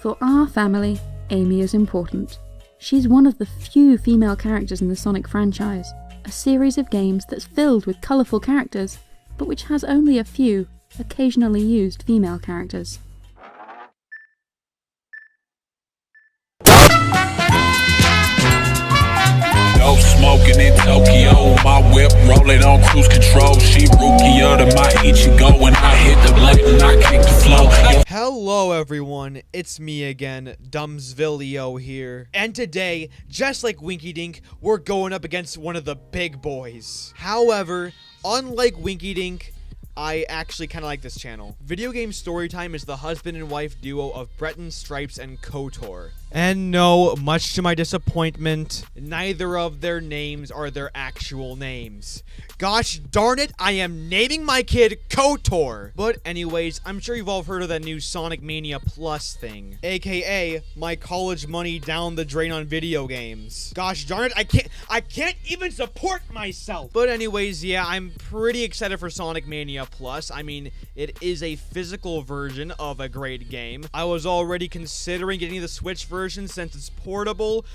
For our family, Amy is important. She's one of the few female characters in the Sonic franchise, a series of games that's filled with colourful characters, but which has only a few, occasionally used female characters. Dope smoking in Tokyo, my whip rolling on cruise control. She rookie to my Ichigo when I hit the button, I kick the flow. Hello everyone, it's me again, Dumbsville here. And today, just like Winky Dink, we're going up against one of the big boys. However, unlike Winky Dink, I actually kind of like this channel. Video Game Storytime is the husband and wife duo of Breton, Stripes, and KOTOR. And no, much to my disappointment, neither of their names are their actual names. Gosh darn it, I am naming my kid KOTOR! But anyways, I'm sure you've all heard of that new Sonic Mania Plus thing. AKA, my college money down the drain on video games. Gosh darn it, I can't even support myself! But anyways, yeah, I'm pretty excited for Sonic Mania Plus. I mean, it is a physical version of a great game. I was already considering getting the Switch version since it's portable.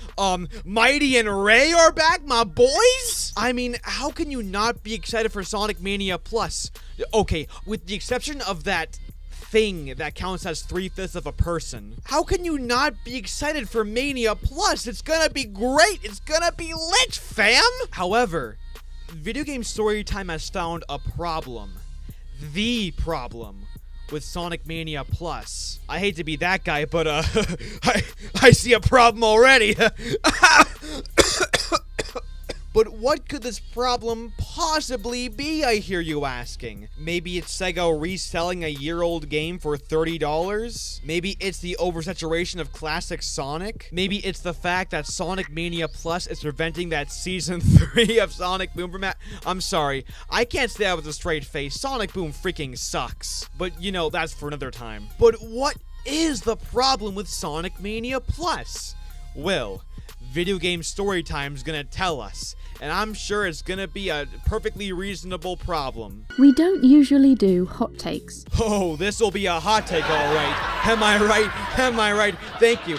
Mighty and Ray are back, my boys! I mean, how can you not be excited for Sonic Mania Plus? Okay, with the exception of that thing that counts as 3/5 of a person. How can you not be excited for Mania Plus? It's gonna be great! It's gonna be lit, fam! However, Video Game Storytime has found a problem. The problem with Sonic Mania Plus. I hate to be that guy, but I see a problem already. But what could this problem possibly be, I hear you asking? Maybe it's Sega reselling a year-old game for $30? Maybe it's the oversaturation of classic Sonic? Maybe it's the fact that Sonic Mania Plus is preventing that Season 3 of Sonic Boom from I'm sorry, I can't say that with a straight face. Sonic Boom freaking sucks. But, you know, that's for another time. But what is the problem with Sonic Mania Plus? Well, Video Game Storytime's gonna tell us, and I'm sure it's gonna be a perfectly reasonable problem. We don't usually do hot takes. Oh, this'll be a hot take, alright. Am I right? Am I right? Thank you.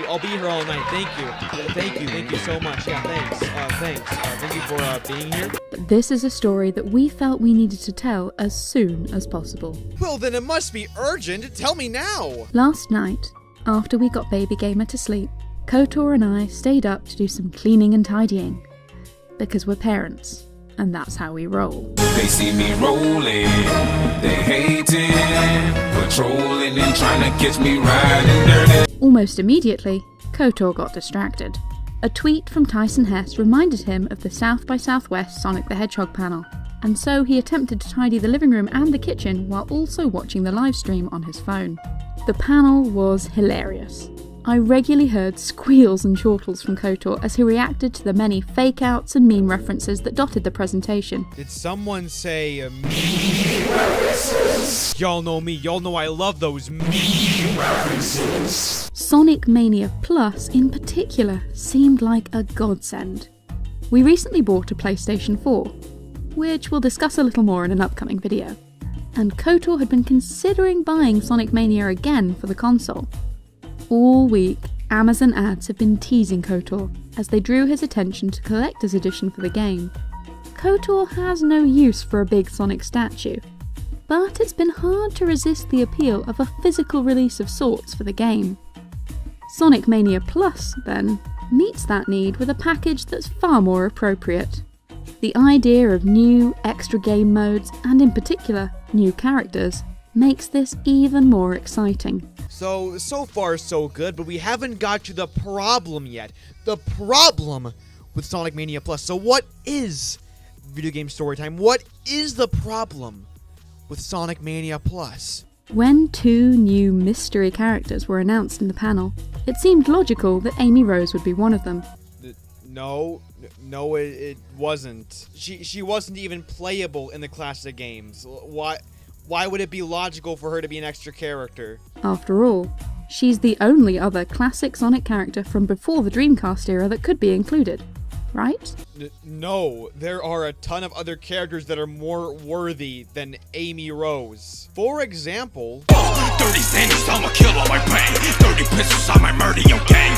I'll be here all night. Thank you so much. Yeah, thanks. Thank you for being here. But this is a story that we felt we needed to tell as soon as possible. Well, then it must be urgent. Tell me now. Last night, after we got Baby Gamer to sleep, KOTOR and I stayed up to do some cleaning and tidying. Because we're parents, and that's how we roll. They see me rolling, they hating, patrolling and trying to catch me riding dirty. Almost immediately, KOTOR got distracted. A tweet from Tyson Hess reminded him of the South by Southwest Sonic the Hedgehog panel, and so he attempted to tidy the living room and the kitchen while also watching the live stream on his phone. The panel was hilarious. I regularly heard squeals and chortles from KOTOR as he reacted to the many fake-outs and meme references that dotted the presentation. Did someone say meme references? Y'all know me. Y'all know I love those meme references. Sonic Mania Plus, in particular, seemed like a godsend. We recently bought a PlayStation 4, which we'll discuss a little more in an upcoming video. And KOTOR had been considering buying Sonic Mania again for the console. All week, Amazon ads have been teasing KOTOR as they drew his attention to Collector's Edition for the game. KOTOR has no use for a big Sonic statue, but it's been hard to resist the appeal of a physical release of sorts for the game. Sonic Mania Plus, then, meets that need with a package that's far more appropriate. The idea of new, extra game modes, and in particular, new characters, makes this even more exciting. So far so good, but we haven't got to the problem yet. The problem with Sonic Mania Plus. So what is Video Game Storytime? What is the problem with Sonic Mania Plus? When two new mystery characters were announced in the panel, it seemed logical that Amy Rose would be one of them. No, it wasn't. She wasn't even playable in the classic games. Why would it be logical for her to be an extra character? After all, she's the only other classic Sonic character from before the Dreamcast era that could be included. right? No, there are a ton of other characters that are more worthy than Amy Rose. For example... 30 Sanders, I'ma kill all my pain. 30 pistols, I might murder your gang.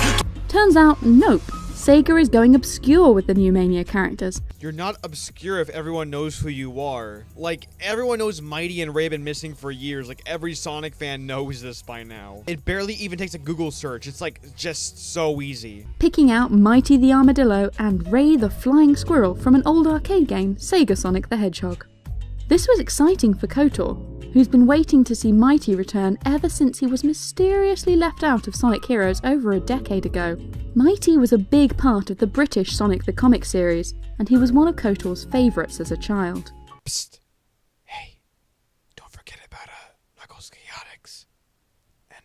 Turns out, nope. Sega is going obscure with the new Mania characters. You're not obscure if everyone knows who you are. Like, everyone knows Mighty and Ray have been missing for years. Like, every Sonic fan knows this by now. It barely even takes a Google search. It's like, just so easy. Picking out Mighty the Armadillo and Ray the Flying Squirrel from an old arcade game, Sega Sonic the Hedgehog. This was exciting for KOTOR, who's been waiting to see Mighty return ever since he was mysteriously left out of Sonic Heroes over a decade ago. Mighty was a big part of the British Sonic the Comic series, and he was one of KOTOR's favourites as a child. Psst. Hey, don't forget about Knuckles Chaotix and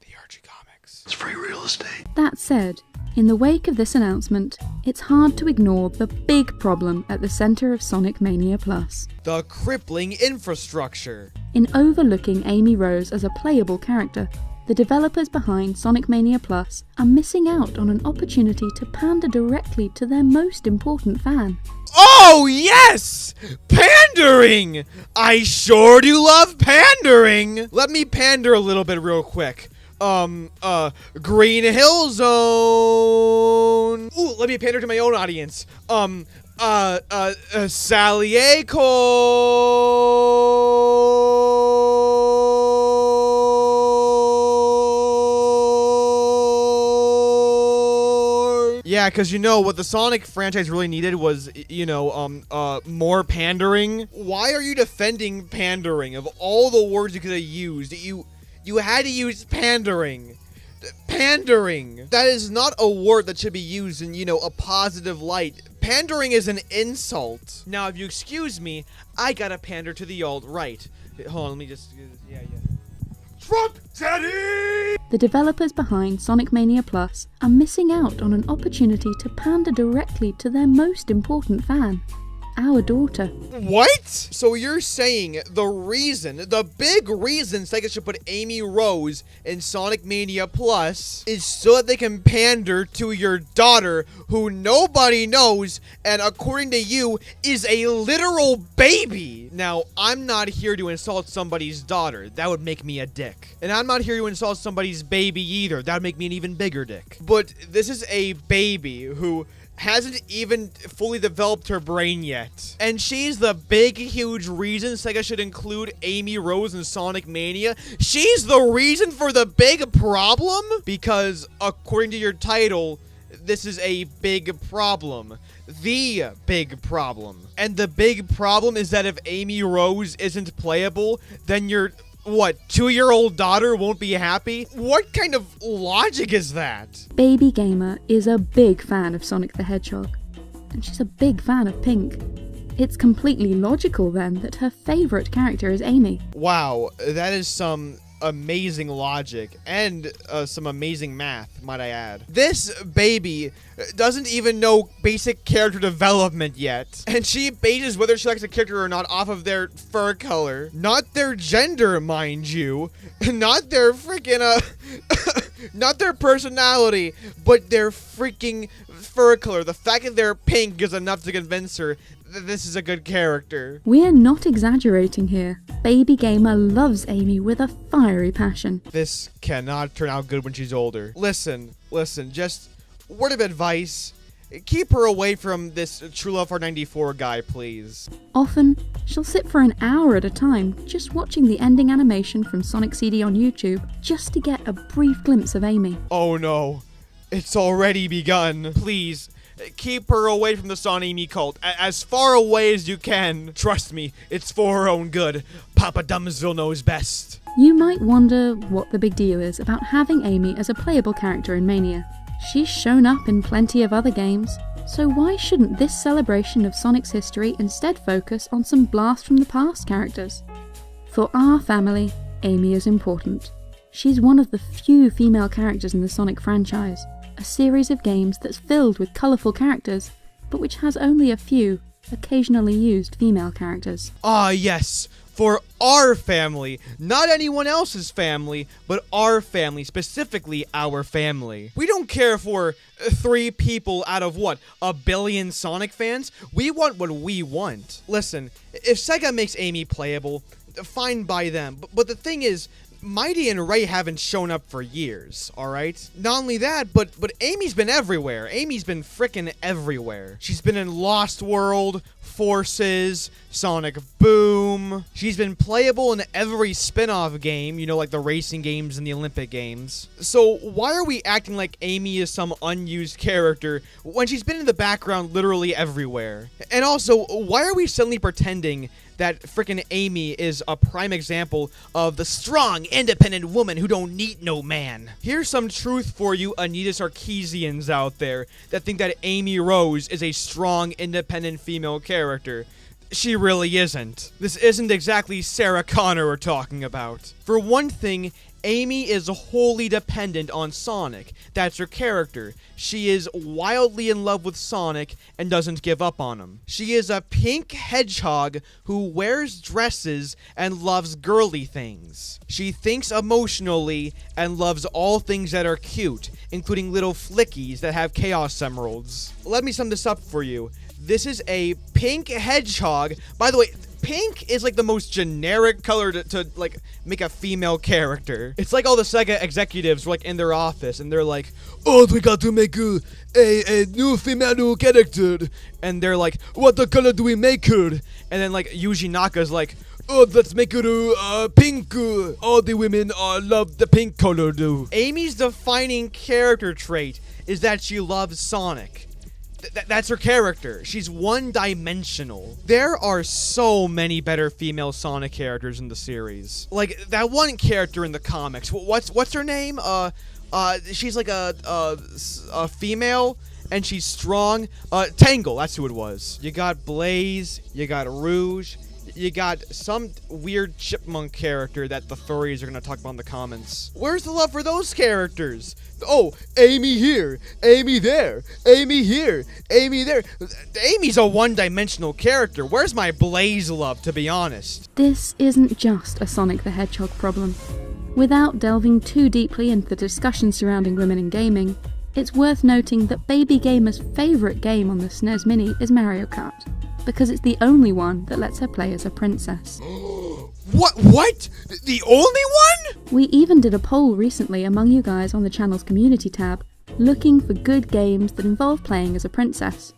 the Archie comics. It's free real estate. That said, in the wake of this announcement, it's hard to ignore the big problem at the centre of Sonic Mania Plus. The crippling infrastructure. In overlooking Amy Rose as a playable character, the developers behind Sonic Mania Plus are missing out on an opportunity to pander directly to their most important fan. Oh, yes! Pandering! I sure do love pandering! Let me pander a little bit real quick. Green Hill Zone! Ooh, let me pander to my own audience. Sally Acorn! Yeah, because you know what the Sonic franchise really needed was, more pandering. Why are you defending pandering? Of all the words you could have used, you had to use pandering. Pandering. That is not a word that should be used in, a positive light. Pandering is an insult. Now, if you excuse me, I gotta pander to the alt-right. Hold on, let me just... Yeah. Trump Daddy! The developers behind Sonic Mania Plus are missing out on an opportunity to pander directly to their most important fan, our daughter. What? So you're saying the big reason Sega should put Amy Rose in Sonic Mania Plus is so that they can pander to your daughter, who nobody knows, and according to you, is a literal baby. Now, I'm not here to insult somebody's daughter. That would make me a dick. And I'm not here to insult somebody's baby either. That would make me an even bigger dick. But this is a baby who hasn't even fully developed her brain yet. And she's the big, huge reason Sega should include Amy Rose in Sonic Mania. She's the reason for the big problem? Because, according to your title, this is a big problem. The big problem. And the big problem is that if Amy Rose isn't playable, then your... 2-year-old daughter won't be happy? What kind of logic is that? Baby Gamer is a big fan of Sonic the Hedgehog, and she's a big fan of Pink. It's completely logical then that her favourite character is Amy. Wow, that is some amazing logic and some amazing math, might I add. This baby doesn't even know basic character development yet, and she bases whether she likes a character or not off of their fur color, not their gender, mind you, not their freaking not their personality, but their freaking fur color. The fact that they're pink is enough to convince her that this is a good character. We're not exaggerating here. Baby Gamer loves Amy with a fiery passion. This cannot turn out good when she's older. Listen, just word of advice. Keep her away from this True Love for 94 guy, please. Often, she'll sit for an hour at a time just watching the ending animation from Sonic CD on YouTube just to get a brief glimpse of Amy. Oh no, it's already begun. Please, keep her away from the Son Amy cult, as far away as you can. Trust me, it's for her own good. Papa Dumbsville knows best. You might wonder what the big deal is about having Amy as a playable character in Mania. She's shown up in plenty of other games, so why shouldn't this celebration of Sonic's history instead focus on some blast from the past characters? For our family, Amy is important. She's one of the few female characters in the Sonic franchise, a series of games that's filled with colourful characters, but which has only a few, occasionally used female characters. Ah yes, for our family, not anyone else's family, but our family, specifically our family. We don't care for 3 people out of what, a billion Sonic fans? We want what we want. Listen, if Sega makes Amy playable, fine by them, but the thing is, Mighty and Ray haven't shown up for years, alright? Not only that, but Amy's been everywhere. Amy's been frickin' everywhere. She's been in Lost World, Forces, Sonic Boom. She's been playable in every spin-off game, you know, like the racing games and the Olympic games. So why are we acting like Amy is some unused character when she's been in the background literally everywhere? And also, why are we suddenly pretending that frickin' Amy is a prime example of the strong, independent woman who don't need no man? Here's some truth for you Anita Sarkeesians out there that think that Amy Rose is a strong, independent female character. She really isn't. This isn't exactly Sarah Connor we're talking about. For one thing, Amy is wholly dependent on Sonic. That's her character. She is wildly in love with Sonic and doesn't give up on him. She is a pink hedgehog who wears dresses and loves girly things. She thinks emotionally and loves all things that are cute, including little flickies that have Chaos Emeralds. Let me sum this up for you. This is a pink hedgehog. By the way, pink is like the most generic color to like make a female character. It's like all the Sega executives were like in their office and they're like, oh, we got to make a new female character. And they're like, what the color do we make her? And then like Yuji Naka's like, oh, let's make her pink. All the women love the pink color do. Amy's defining character trait is that she loves Sonic. That's her character. She's one-dimensional. There are so many better female Sonic characters in the series. Like, that one character in the comics. What's her name? She's like a female, and she's strong. Tangle, that's who it was. You got Blaze, you got Rouge, you got some weird chipmunk character that the furries are going to talk about in the comments. Where's the love for those characters? Oh, Amy here, Amy there, Amy here, Amy there. Amy's a one-dimensional character. Where's my Blaze love, to be honest? This isn't just a Sonic the Hedgehog problem. Without delving too deeply into the discussion surrounding women in gaming, it's worth noting that Baby Gamer's favourite game on the SNES Mini is Mario Kart, because it's the only one that lets her play as a princess. What? The only one? We even did a poll recently among you guys on the channel's community tab, looking for good games that involve playing as a princess.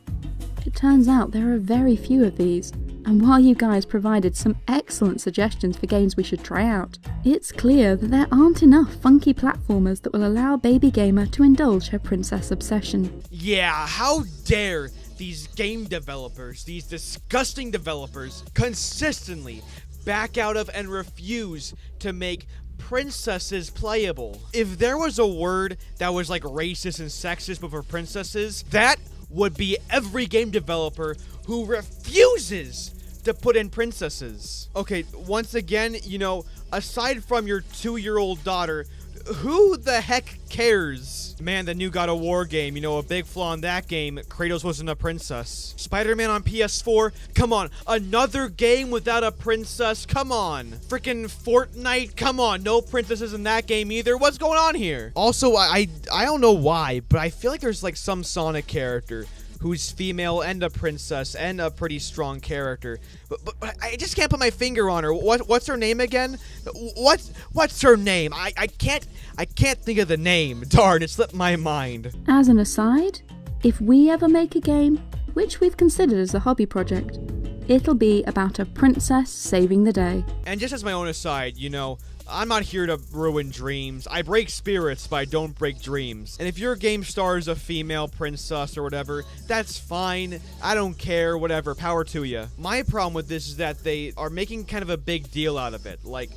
It turns out there are very few of these, and while you guys provided some excellent suggestions for games we should try out, it's clear that there aren't enough funky platformers that will allow Baby Gamer to indulge her princess obsession. Yeah, how dare these game developers, these disgusting developers, consistently back out of and refuse to make princesses playable. If there was a word that was like racist and sexist but for princesses, that would be every game developer who refuses to put in princesses. Okay, once again, you know, aside from your 2-year-old daughter, who the heck cares? Man, the new God of War game, you know, a big flaw in that game, Kratos wasn't a princess. Spider-Man on PS4, come on, another game without a princess, come on. Freaking Fortnite, come on, no princesses in that game either. What's going on here? Also, I don't know why, but I feel like there's like some Sonic character who's female and a princess and a pretty strong character, but I just can't put my finger on her. What's her name again? What's her name? I can't think of the name. Darn, it slipped my mind. As an aside, if we ever make a game, which we've considered as a hobby project, it'll be about a princess saving the day. And just as my own aside, you know, I'm not here to ruin dreams. I break spirits, but I don't break dreams. And if your game stars a female princess or whatever, that's fine. I don't care, whatever, power to you. My problem with this is that they are making kind of a big deal out of it. Like,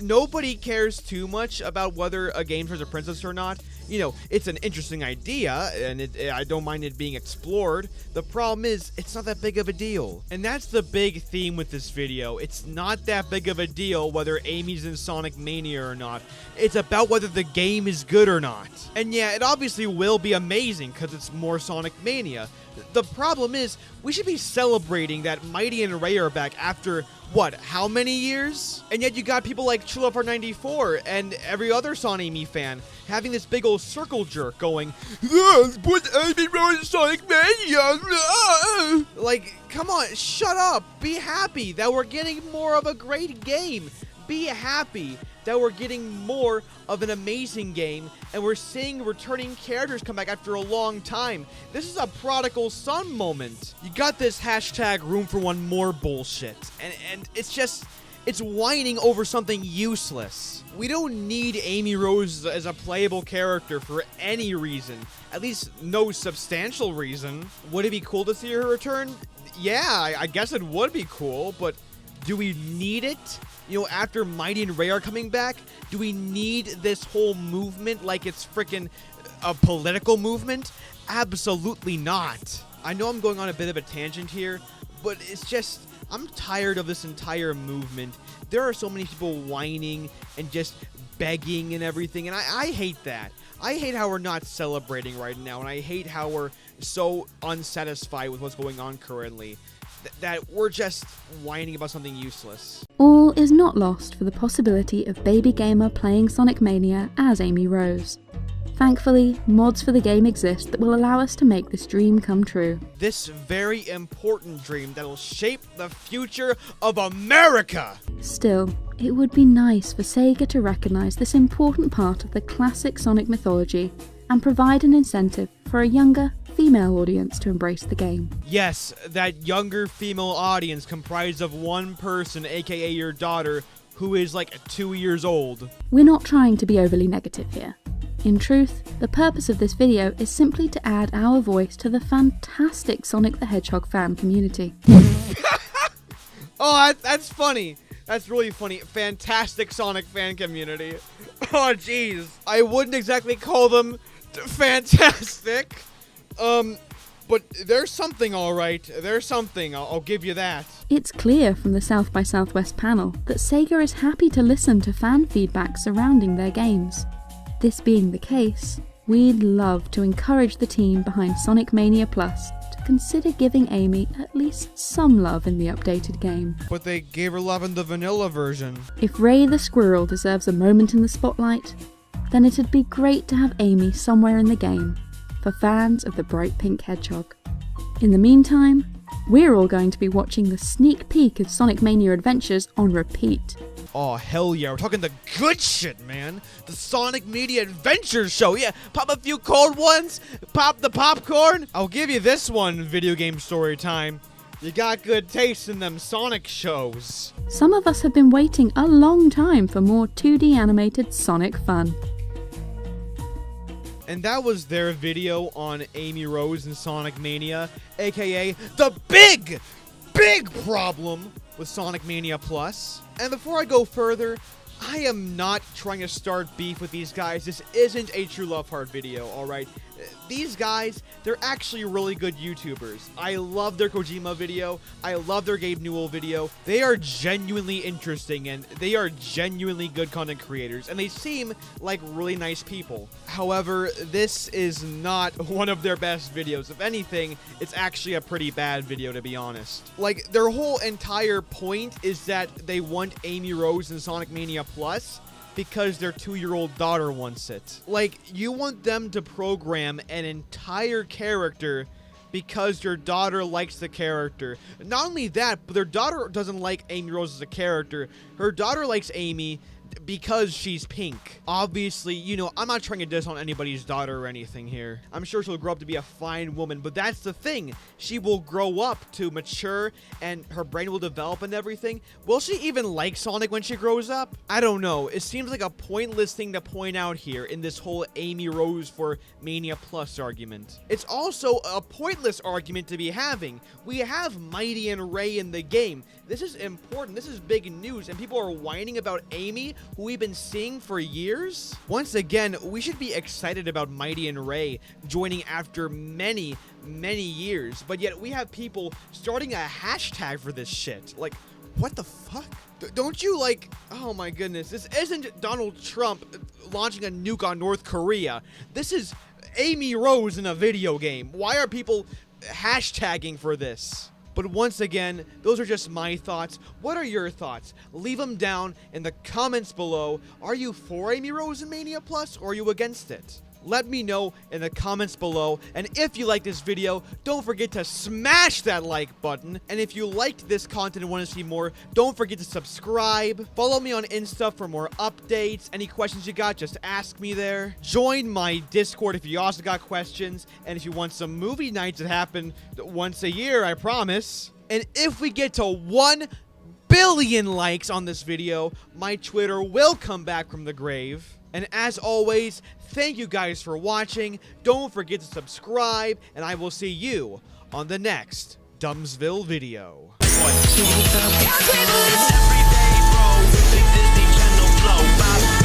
nobody cares too much about whether a game stars a princess or not. you know, it's an interesting idea, and I don't mind it being explored. The problem is, it's not that big of a deal. And that's the big theme with this video. It's not that big of a deal whether Amy's in Sonic Mania or not. It's about whether the game is good or not. And yeah, it obviously will be amazing because it's more Sonic Mania. The problem is, we should be celebrating that Mighty and Ray are back after, what, how many years? And yet you got people like TrueLoveHeart94 and every other Sonic Amy fan having this big old circle jerk going, put Amy Rose in Sonic Mania! Like, come on, shut up! Be happy that we're getting more of a great game! Be happy that we're getting more of an amazing game, and we're seeing returning characters come back after a long time. This is a prodigal son moment. You got this hashtag room for one more bullshit, and it's just, it's whining over something useless. We don't need Amy Rose as a playable character for any reason, at least no substantial reason. Would it be cool to see her return? Yeah, I guess it would be cool, but do we need it? You know, after Mighty and Ray are coming back, do we need this whole movement like it's freaking a political movement? Absolutely not. I know I'm going on a bit of a tangent here, but it's just, I'm tired of this entire movement. There are so many people whining and just begging and everything, and I hate that. I hate how we're not celebrating right now, and I hate how we're so unsatisfied with what's going on currently. That we're just whining about something useless. All is not lost for the possibility of Baby Gamer playing Sonic Mania as Amy Rose. Thankfully, mods for the game exist that will allow us to make this dream come true. This very important dream that will shape the future of America! Still, it would be nice for Sega to recognise this important part of the classic Sonic mythology and provide an incentive for a younger, female audience to embrace the game. Yes, that younger female audience comprised of one person, aka your daughter, who is like 2 years old. We're not trying to be overly negative here. In truth, the purpose of this video is simply to add our voice to the fantastic Sonic the Hedgehog fan community. Oh, that's funny. That's really funny. Fantastic Sonic fan community. Oh, jeez. I wouldn't exactly call them fantastic. But there's something, alright. There's something, I'll give you that. It's clear from the South by Southwest panel that Sega is happy to listen to fan feedback surrounding their games. This being the case, we'd love to encourage the team behind Sonic Mania Plus to consider giving Amy at least some love in the updated game. But they gave her love in the vanilla version. If Ray the Squirrel deserves a moment in the spotlight, then it'd be great to have Amy somewhere in the game, for fans of the bright pink hedgehog. In the meantime, we're all going to be watching the sneak peek of Sonic Mania Adventures on repeat. Oh, hell yeah, we're talking the good shit, man. The Sonic Media Adventures show. Yeah, pop a few cold ones, pop the popcorn. I'll give you this one, video game story time. You got good taste in them Sonic shows. Some of us have been waiting a long time for more 2D animated Sonic fun. And that was their video on Amy Rose and Sonic Mania, aka the big problem with Sonic Mania Plus. And before I go further, I am not trying to start beef with these guys. This isn't a True Love Heart video, alright? These guys, they're actually really good YouTubers. I love their Kojima video. I love their Gabe Newell video. They are genuinely interesting, and they are genuinely good content creators, and they seem like really nice people. However, this is not one of their best videos. If anything, it's actually a pretty bad video, to be honest. Like, their whole entire point is that they want Amy Rose in Sonic Mania Plus because their 2-year-old daughter wants it. Like, you want them to program an entire character because your daughter likes the character. Not only that, but their daughter doesn't like Amy Rose as a character. Her daughter likes Amy because she's pink. Obviously, you know, I'm not trying to diss on anybody's daughter or anything here. I'm sure she'll grow up to be a fine woman, but that's the thing. She will grow up to mature and her brain will develop and everything. Will she even like Sonic when she grows up? I don't know. It seems like a pointless thing to point out here in this whole Amy Rose for Mania Plus argument. It's also a pointless argument to be having. We have Mighty and Ray in the game. This is important. This is big news, and people are whining about Amy who we've been seeing for years? Once again, we should be excited about Mighty and Ray joining after many years, but yet we have people starting a hashtag for this shit. Like, what the fuck? Don't you like, oh my goodness, this isn't Donald Trump launching a nuke on North Korea. This is Amy Rose in a video game. Why are people hashtagging for this? But once again, those are just my thoughts. What are your thoughts? Leave them down in the comments below. Are you for Amy Rose in Mania Plus, or are you against it? Let me know in the comments below, and if you like this video, don't forget to smash that like button, and if you liked this content and want to see more, don't forget to subscribe. Follow me on Insta for more updates. Any questions you got, just ask me there. Join my Discord if you also got questions, and if you want some movie nights that happen once a year, I promise. And if we get to 1 billion likes on this video, my Twitter will come back from the grave. And as always, thank you guys for watching. Don't forget to subscribe, and I will see you on the next Dumbsville video. Every day, bro, with the Disney Channel flow.